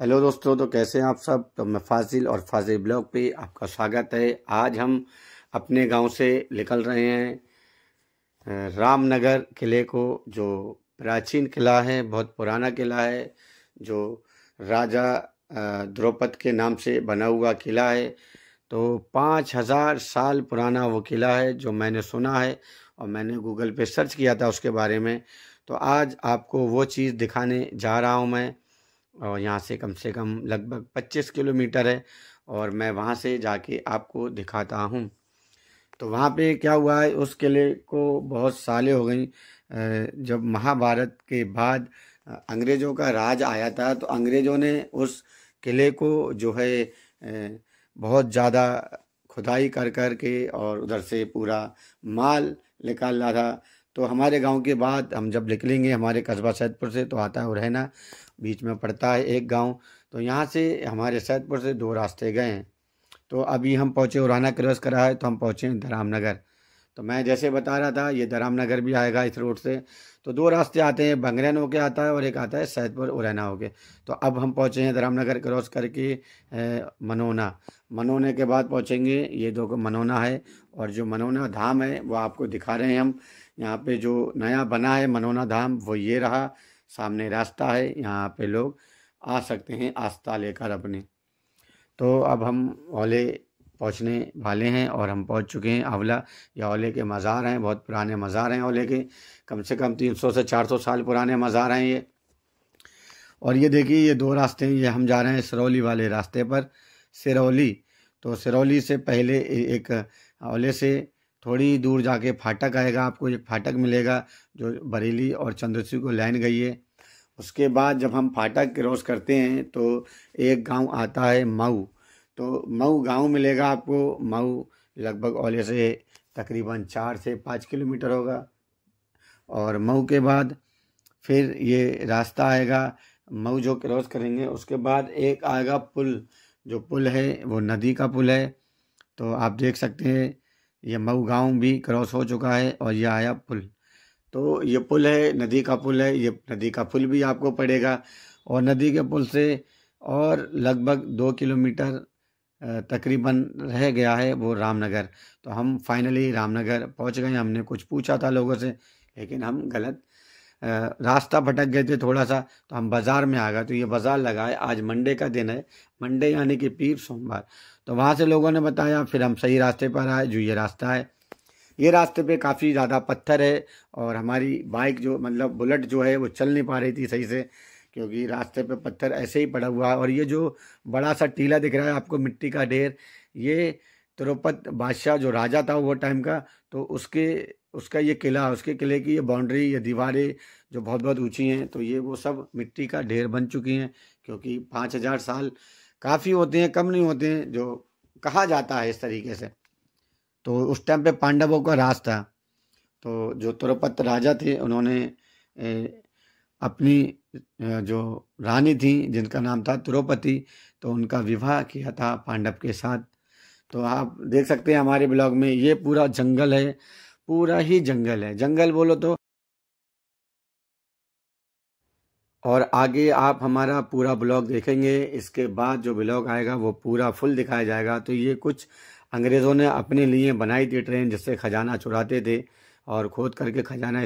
Hello दोस्तों, तो कैसे हैं आप सब। तो मैं फाजिल और फाजिल ब्लॉग पे आपका स्वागत है। आज हम अपने गांव से निकल रहे हैं रामनगर किले को, जो प्राचीन किला है, बहुत पुराना किला है, जो राजा द्रौपद के नाम से बना हुआ किला है। तो 5,000 साल पुराना वो किला है, जो मैंने सुना है और मैंने गूगल पे सर्च किया था उसके बारे में। तो आज आपको वो चीज़ दिखाने जा रहा हूँ मैं। और यहाँ से कम लगभग 25 किलोमीटर है और मैं वहाँ से जाके आपको दिखाता हूँ। तो वहाँ पे क्या हुआ है, उस किले को बहुत सालें हो गई। जब महाभारत के बाद अंग्रेज़ों का राज आया था, तो अंग्रेज़ों ने उस किले को जो है बहुत ज़्यादा खुदाई कर कर के और उधर से पूरा माल निकाला था। तो हमारे गांव के बाद हम जब निकलेंगे हमारे कस्बा सैदपुर से, तो आता है उरैना, बीच में पड़ता है एक गांव। तो यहाँ से हमारे सैदपुर से 2 रास्ते गए हैं। तो अभी हम पहुँचे, उराना क्रॉस करा है तो हम पहुँचे धराम नगर। तो मैं जैसे बता रहा था, ये धराम नगर भी आएगा इस रोड से। तो 2 रास्ते आते हैं, बंगरैन होके आता है और एक आता है सैदपुर उरैना होके। तो अब हम पहुँचे हैं धराम नगर क्रॉस करके मनोना। मनोने के बाद पहुँचेंगे, ये 2 मनोना है। और जो मनोना धाम है वो आपको दिखा रहे हैं हम। यहाँ पे जो नया बना है मनोना धाम, वो ये रहा। सामने रास्ता है, यहाँ पे लोग आ सकते हैं आस्था लेकर अपने। तो अब हम औले पहुंचने वाले हैं और हम पहुंच चुके हैं आंवला। ये औले के मज़ार हैं, बहुत पुराने मज़ार हैं औले के, कम से कम 300 से 400 साल पुराने मज़ार हैं ये। और ये देखिए, ये 2 रास्ते हैं, ये हम जा रहे हैं सिरौली वाले रास्ते पर। सिरौली, तो सिरौली से पहले एक औले से थोड़ी दूर जाके फाटक आएगा, आपको एक फाटक मिलेगा जो बरेली और चंद्रसी को लाइन गई है। उसके बाद जब हम फाटक क्रॉस करते हैं तो एक गांव आता है मऊ। तो मऊ गांव मिलेगा आपको। मऊ लगभग औले से तकरीबन 4 से 5 किलोमीटर होगा। और मऊ के बाद फिर ये रास्ता आएगा, मऊ जो क्रॉस करेंगे उसके बाद एक आएगा पुल। जो पुल है वो नदी का पुल है। तो आप देख सकते हैं, ये मऊ गांव भी क्रॉस हो चुका है और ये आया पुल। तो ये पुल है, नदी का पुल है, ये नदी का पुल भी आपको पड़ेगा। और नदी के पुल से और लगभग 2 किलोमीटर तकरीबन रह गया है वो रामनगर। तो हम फाइनली रामनगर पहुंच गए। हमने कुछ पूछा था लोगों से, लेकिन हम गलत रास्ता भटक गए थे थोड़ा सा, तो हम बाज़ार में आ गए। तो ये बाज़ार लगा है, आज मंडे का दिन है, मंडे यानी कि पीर सोमवार। तो वहाँ से लोगों ने बताया, फिर हम सही रास्ते पर आए, जो ये रास्ता है। ये रास्ते पे काफ़ी ज़्यादा पत्थर है और हमारी बाइक जो मतलब बुलेट जो है वो चल नहीं पा रही थी सही से, क्योंकि रास्ते पे पत्थर ऐसे ही पड़ा हुआ है। और ये जो बड़ा सा टीला दिख रहा है आपको, मिट्टी का ढेर, ये तिरुपत बादशाह जो राजा था वो टाइम का, तो उसका ये किला, उसके किले की ये बाउंड्री, ये दीवारें जो बहुत बहुत ऊंची हैं, तो ये वो सब मिट्टी का ढेर बन चुकी हैं। क्योंकि 5,000 साल काफ़ी होते हैं, कम नहीं होते हैं, जो कहा जाता है इस तरीके से। तो उस टाइम पे पांडवों का राज था। तो जो तुरुपत राजा थे, उन्होंने अपनी जो रानी थी जिनका नाम था द्रौपदी, तो उनका विवाह किया था पांडव के साथ। तो आप देख सकते हैं हमारे ब्लॉग में, ये पूरा जंगल है, पूरा ही जंगल है, जंगल बोलो तो। और आगे आप हमारा पूरा ब्लॉग देखेंगे, इसके बाद जो ब्लॉग आएगा वो पूरा फुल दिखाया जाएगा। तो ये कुछ अंग्रेज़ों ने अपने लिए बनाई थी ट्रेन, जिससे खजाना चुराते थे और खोद करके खजाना